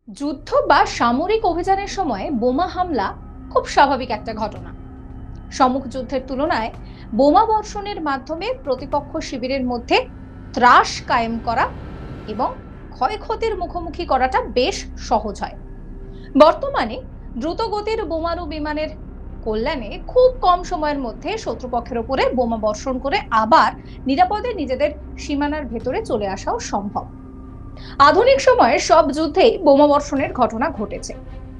যুদ্ধ বা সামরিক অভিযানের সময় বোমা হামলা খুব স্বাভাবিক একটা ঘটনা। সম্মুখ যুদ্ধের তুলনায় বোমা বর্ষণের মাধ্যমে প্রতিপক্ষ শিবিরের মধ্যে ত্রাস কায়েম করা এবং ক্ষয়ক্ষতির মুখোমুখি করাটা বেশ সহজ হয়। বর্তমানে দ্রুতগতির বোমারু বিমানের কল্যাণে খুব কম সময়ের মধ্যে শত্রুপক্ষের উপরে বোমা বর্ষণ করে আবার নিরাপদে নিজেদের সীমানার ভেতরে চলে আসাও সম্ভব। আধুনিক সময়ে সব যুদ্ধেই বোমা বর্ষণের ঘটনা ঘটেছে,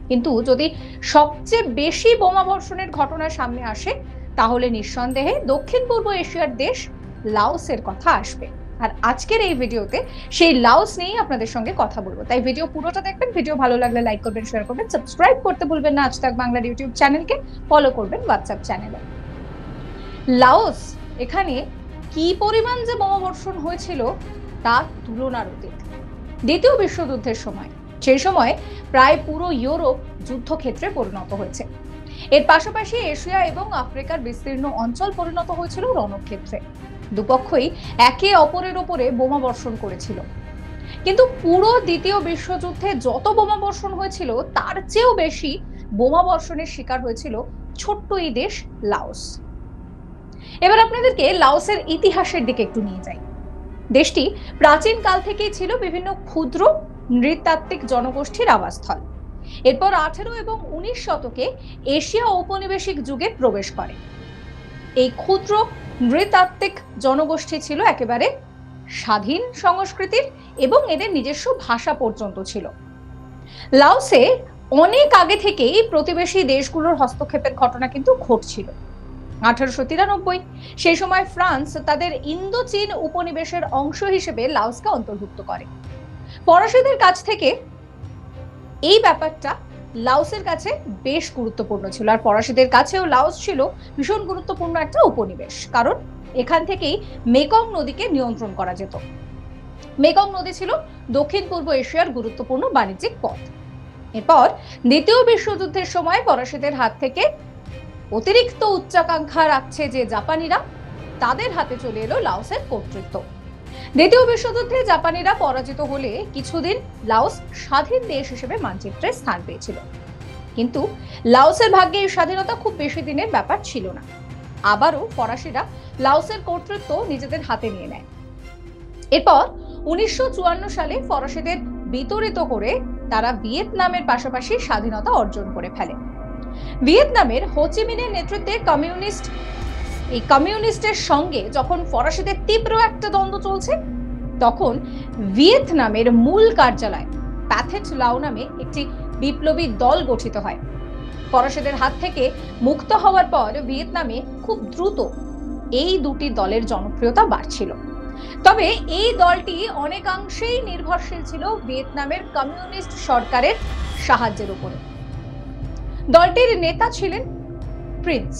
কিন্তু যদি সবচেয়ে বেশি বোমা বর্ষণের ঘটনা সামনে আসে তাহলে নিঃসন্দেহে দক্ষিণ পূর্ব এশিয়ার দেশ লাওসের কথা আসবে। আর আজকের এই ভিডিওতে সেই লাওস নিয়েই আপনাদের সঙ্গে কথা বলবো, তাই ভিডিও পুরোটা দেখবেন। ভিডিও ভালো লাগলে লাইক করবেন, শেয়ার করবেন, সাবস্ক্রাইব করতে ভুলবেন না আজ তাক বাংলার ইউটিউব চ্যানেলকে, ফলো করবেন হোয়াটসঅ্যাপ চ্যানেলে। লাওস এখানে কি পরিমাণ যে বোমা বর্ষণ হয়েছিল তা তুলনার অতীত। দ্বিতীয় বিশ্বযুদ্ধের সময়, সেই সময় প্রায় পুরো ইউরোপ যুদ্ধক্ষেত্রে পরিণত হয়েছে। এর পাশাপাশি এশিয়া এবং আফ্রিকার বিস্তীর্ণ অঞ্চল পরিণত হয়েছিল রণক্ষেত্রে। দুপক্ষই একে অপরের উপরে বোমা বর্ষণ করেছিল। কিন্তু পুরো দ্বিতীয় বিশ্বযুদ্ধে যত বোমা বর্ষণ হয়েছিল তার চেয়েও বেশি বোমা বর্ষণের শিকার হয়েছিল ছোট্ট এই দেশ লাওস। এবার আপনাদেরকে লাওসের ইতিহাসের দিকে একটু নিয়ে যাই। দেশটি প্রাচীন কাল থেকেই ছিল বিভিন্ন ক্ষুদ্র নৃতাত্ত্বিক জনগোষ্ঠীর আবাসস্থল। এরপর 18 এবং 19 শতকে এশিয়া ঔপনিবেশিক যুগে প্রবেশ করে। এই ক্ষুদ্র নৃতাত্ত্বিক জনগোষ্ঠী ছিল একেবারে স্বাধীন সংস্কৃতির এবং এদের নিজস্ব ভাষা পর্যন্ত ছিল। লাওসে অনেক আগে থেকেই প্রতিবেশী দেশগুলোর হস্তক্ষেপের ঘটনা কিন্তু ঘটছিল। 1893 সেই সময় ফ্রান্স তাদের ইন্দো চীন উপনিবেশের অংশ হিসেবে লাওসকে অন্তর্ভুক্ত করে। ফরাসিদের কাছ থেকে এই ব্যাপারটা লাওসের কাছে বেশ গুরুত্বপূর্ণ ছিল, আর ফরাসিদের কাছেও লাওস ছিল ভীষণ গুরুত্বপূর্ণ একটা উপনিবেশ, কারণ এখান থেকেই মেকং নদীকে নিয়ন্ত্রণ করা যেত। মেকং নদী ছিল দক্ষিণ পূর্ব এশিয়ার গুরুত্বপূর্ণ বাণিজ্যিক পথ। এরপর দ্বিতীয় বিশ্বযুদ্ধের সময় ফরাসিদের হাত থেকে অতিরিক্ত উচ্চাকাঙ্ক্ষা রাখছে যে জাপানিরা, তাদের হাতে চলে এলো লাওসের কর্তৃত্ব। দ্বিতীয় বিশ্বযুদ্ধে জাপানিরা পরাজিত হলে কিছুদিন লাওস স্বাধীন দেশ হিসেবে মানচিত্রে স্থান পেয়েছিল। কিন্তু লাওসের ভাগ্যে এই স্বাধীনতা খুব বেশি দিনের ব্যাপার ছিল না। আবারও ফরাসিরা লাওসের কর্তৃত্ব নিজেদের হাতে নিয়ে নেয়। এরপর 1954 সালে ফরাসিদের বিতাড়িত করে তারা ভিয়েতনামের পাশাপাশি স্বাধীনতা অর্জন করে ফেলে। ভিয়েতনামের হোচিমিনের নেতৃত্বে কমিউনিস্টের সঙ্গে যখন ফরাসিদের তীব্র একটা দ্বন্দ্ব চলছে, তখন ভিয়েতনামের মূল কার্যালয় প্যাথেট লাও নামে একটি বিপ্লবী দল গঠিত হয়। ফরাসিদের হাত থেকে মুক্ত হওয়ার পর ভিয়েতনামে খুব দ্রুত এই দুটি দলের জনপ্রিয়তা বাড়ছিল। তবে এই দলটি অনেকাংশেই নির্ভরশীল ছিল ভিয়েতনামের কমিউনিস্ট সরকারের সাহায্যের উপরে। দলটির নেতা ছিলেন প্রিন্স,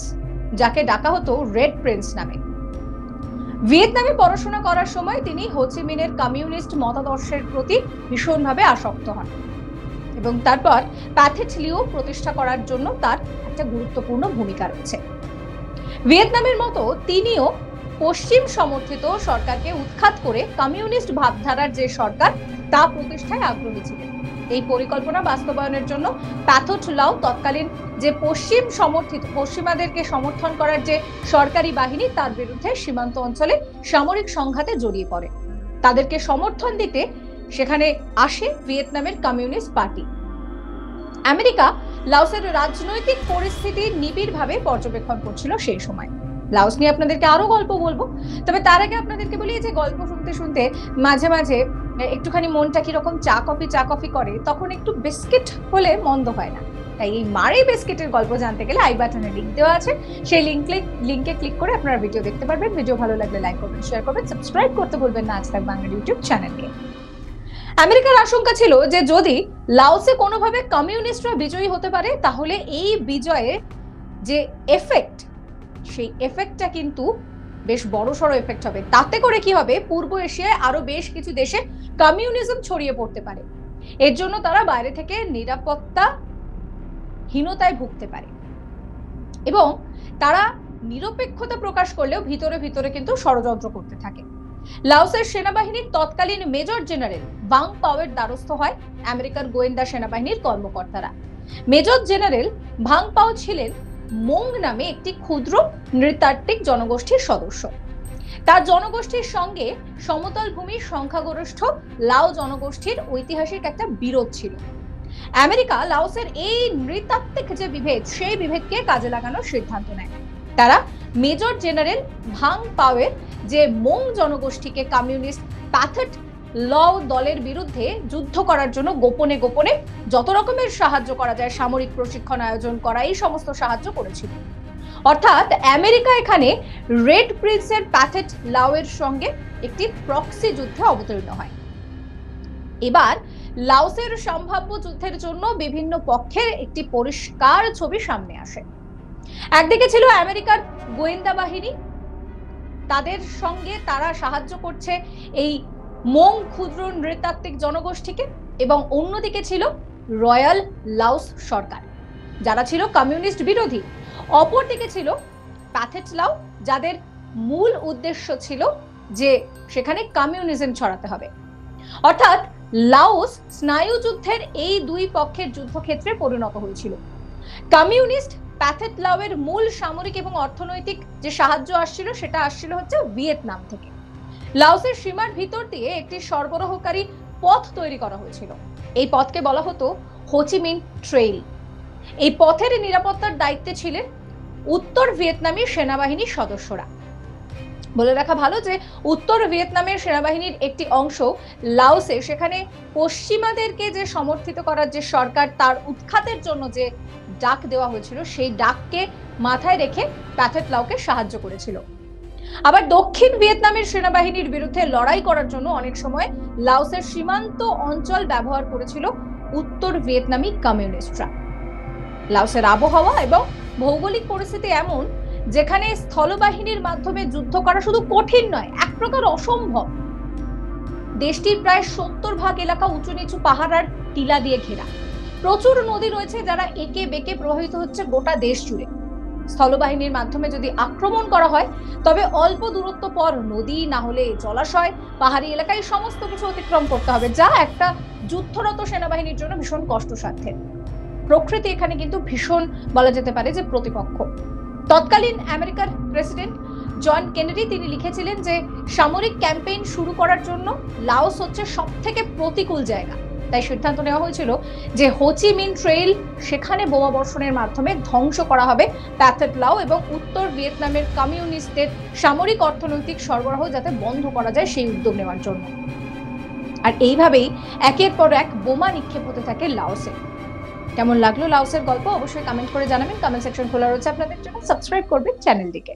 যাকে ডাকা হতো রেড প্রিন্স নামে। ভিয়েতনামে পড়াশোনা করার সময় তিনি হোচিমিনের কমিউনিস্ট মতাদর্শের প্রতি ভীষণভাবে আসক্ত হন এবং তারপর প্যাথেট লিও প্রতিষ্ঠা করার জন্য তার একটা গুরুত্বপূর্ণ ভূমিকা রয়েছে। ভিয়েতনামের মতো তিনিও পশ্চিম সমর্থিত সরকারকে উৎখাত করে কমিউনিস্ট ভাবধারার যে সরকার তা প্রতিষ্ঠায় আগ্রহী ছিলেন। এই পরিকল্পনা বাস্তবায়নের জন্য প্যাথেট লাও তৎকালীন যে পশ্চিমাদেরকে সমর্থন করার যে সরকারি বাহিনী তার বিরুদ্ধে সীমান্ত অঞ্চলে সামরিক সংঘাতে জড়িয়ে পড়ে। তাদেরকে সমর্থন দিতে সেখানে আসে ভিয়েতনামের কমিউনিস্ট পার্টি। আমেরিকা লাওসের রাজনৈতিক পরিস্থিতি নিবিড়ভাবে পর্যবেক্ষণ করছিল সেই সময়। লাওস নিয়ে আপনাদেরকে আরো গল্প বলবো, তবে তার আগে আপনাদেরকে বলি যে গল্প শুনতে শুনতে মাঝে মাঝে একটুখানি মনটা কিরকম চা কফি করে, তখন একটু বিস্কিট হলে মন্দ হয় না। তাই এই মারি বিস্কিটের গল্প জানতে গেলে আই বাটনে লিংক দেওয়া আছে, সেই লিংকে ক্লিক করে আপনারা ভিডিও দেখতে পারবেন। ভিডিও ভালো লাগলে লাইক করবেন, শেয়ার করবেন, সাবস্ক্রাইব করতে ভুলবেন না আজ তাক বাংলা ইউটিউব চ্যানেলকে। আমেরিকার আশঙ্কা ছিল যে যদি লাওসে কোনোভাবে কমিউনিস্টরা বিজয়ী হতে পারে তাহলে এই বিজয়ের যে এফেক্ট, সেই এফেক্টটা কিন্তু বেশ বড়সড় এফেক্ট হবে। তাতে করে কি হবে, পূর্ব এশিয়ায় আরো বেশ কিছু দেশে কমিউনিজম ছড়িয়ে পড়তে পারে। এর জন্য তারা বাইরে থেকে নিরাপত্তা হীনতায় ভুগতে পারে এবং তারা নিরপেক্ষতা প্রকাশ করলেও ভিতরে ভিতরে কিন্তু ষড়যন্ত্র করতে থাকে। লাওসের সেনাবাহিনীর তৎকালীন মেজর জেনারেল বাং পাওয়ের দ্বারস্থ হয় আমেরিকার গোয়েন্দা সেনাবাহিনীর কর্মকর্তারা। মেজর জেনারেল ভাং পাও ছিলেন মোং নামে একটি ক্ষুদ্র নৃতাত্ত্বিক জনগোষ্ঠীর সদস্য। তার জনগোষ্ঠীর সঙ্গে সমতল ভূমির সংখ্যাগরিষ্ঠ লাও জনগোষ্ঠীর ঐতিহাসিক একটা বিরোধ ছিল। আমেরিকা লাওসের এই নৃতাত্ত্বিক যে বিভেদ, সেই বিভেদকে কাজে লাগানোর সিদ্ধান্ত নেয়। তারা মেজর জেনারেল ভাং পাওয়ের যে মোং জনগোষ্ঠীকে কমিউনিস্ট প্যাথেট লাও দলের বিরুদ্ধে যুদ্ধ করার জন্য গোপনে গোপনে যত রকমের সাহায্য করা যায়, সামরিক প্রশিক্ষণ আয়োজন করা, এই সমস্ত সাহায্য করেছিল। অর্থাৎ আমেরিকা এখানে রেড প্রিন্সের প্যাথেট লাওয়ের সঙ্গে একটি প্রক্সি যুদ্ধে অবতীর্ণ হয়। এবার লাওসের সম্ভাব্য যুদ্ধের জন্য বিভিন্ন পক্ষের একটি পরিষ্কার ছবি সামনে আসে। একদিকে ছিল আমেরিকার গোয়েন্দা বাহিনী, তাদের সঙ্গে তারা সাহায্য করছে এই মোং ক্ষুদ্র নৃতাত্ত্বিক জনগোষ্ঠীকে, এবং অন্যদিকে ছিল রয়্যাল লাওস সরকার, যারা ছিল কমিউনিস্ট বিরোধী। অপরদিকে ছিল প্যাথেট লাও, যাদের মূল উদ্দেশ্য ছিল যে সেখানে কমিউনিজম ছড়াতে হবে। অর্থাৎ লাওস স্নায়ু যুদ্ধের এই দুই পক্ষের যুদ্ধক্ষেত্রে পরিণত হয়েছিল। কমিউনিস্ট প্যাথেট লাওয়ের মূল সামরিক এবং অর্থনৈতিক যে সাহায্য আসছিল, সেটা আসছিল হচ্ছে ভিয়েতনাম থেকে। লাওসের সীমার ভিতর দিয়ে একটি সরবরাহকারী পথ তৈরি করা হয়েছিল। এই পথকে বলা হতো হোচিমিন ট্রেইল। এই পথের নিরাপত্তার দায়িত্বে ছিলেন উত্তর ভিয়েতনামী সেনাবাহিনীর সদস্যরা। বলে রাখা ভালো যে উত্তর ভিয়েতনামের সেনাবাহিনীর একটি অংশ লাওসে, সেখানে পশ্চিমাদেরকে যে সমর্থিত করার যে সরকার, তার উৎখাতের জন্য যে ডাক দেওয়া হয়েছিল, সেই ডাককে মাথায় রেখে প্যাথেট লাওকে সাহায্য করেছিল। আবার দক্ষিণ ভিয়েতনামের সেনাবাহিনীর বিরুদ্ধে লড়াই করার জন্য অনেক সময় লাওসের সীমান্ত অঞ্চল ব্যবহার করেছিল উত্তর ভিয়েতনামী কমিউনিস্টরা। লাওসের আবহাওয়া এবং ভৌগোলিক পরিস্থিতি এমন, যেখানে স্থলবাহিনীর মাধ্যমে যুদ্ধ করা শুধু কঠিন নয়, এক প্রকার অসম্ভব। দেশটির প্রায় 70% এলাকা উঁচু নিচু পাহাড় আর টিলা দিয়ে ঘেরা। প্রচুর নদী রয়েছে, যারা একে বেঁকে প্রবাহিত হচ্ছে গোটা দেশ জুড়ে। স্থলবাহিনীর মাধ্যমে যদি আক্রমণ করা হয়, তবে অল্প দূরত্ব পর নদী, না হলে জলাশয়, পাহাড়ি এলাকায় সমস্ত কিছু অতিক্রম করতে হবে, যা একটা যুদ্ধরত সেনাবাহিনীর জন্য ভীষণ কষ্টসাধ্যের। প্রকৃতি এখানে কিন্তু ভীষণ, বলা যেতে পারে যে প্রতিপক্ষ। তৎকালীন আমেরিকার প্রেসিডেন্ট জন কেনেডি তিনি লিখেছিলেন যে সামরিক ক্যাম্পেইন শুরু করার জন্য লাওস হচ্ছে সবথেকে প্রতিকূল জায়গা। তাই সিদ্ধান্ত নেওয়া হয়েছিল যে হোচিমিন ট্রেইল, সেখানে বোমা বর্ষণের মাধ্যমে ধ্বংস করা হবে প্যাথেট লাও এবং উত্তর ভিয়েতনামের কমিউনিস্টদের সামরিক অর্থনৈতিক সরবরাহ যাতে বন্ধ করা যায়, সেই উদ্যোগ নেওয়ার জন্য। আর এইভাবেই একের পর এক বোমা নিক্ষেপ হতে থাকে লাওসে। কেমন লাগলো লাওসের গল্প অবশ্যই কমেন্ট করে জানাবেন। কমেন্ট সেকশন খোলা রয়েছে আপনাদের জন্য। সাবস্ক্রাইব করবেন চ্যানেলটিকে।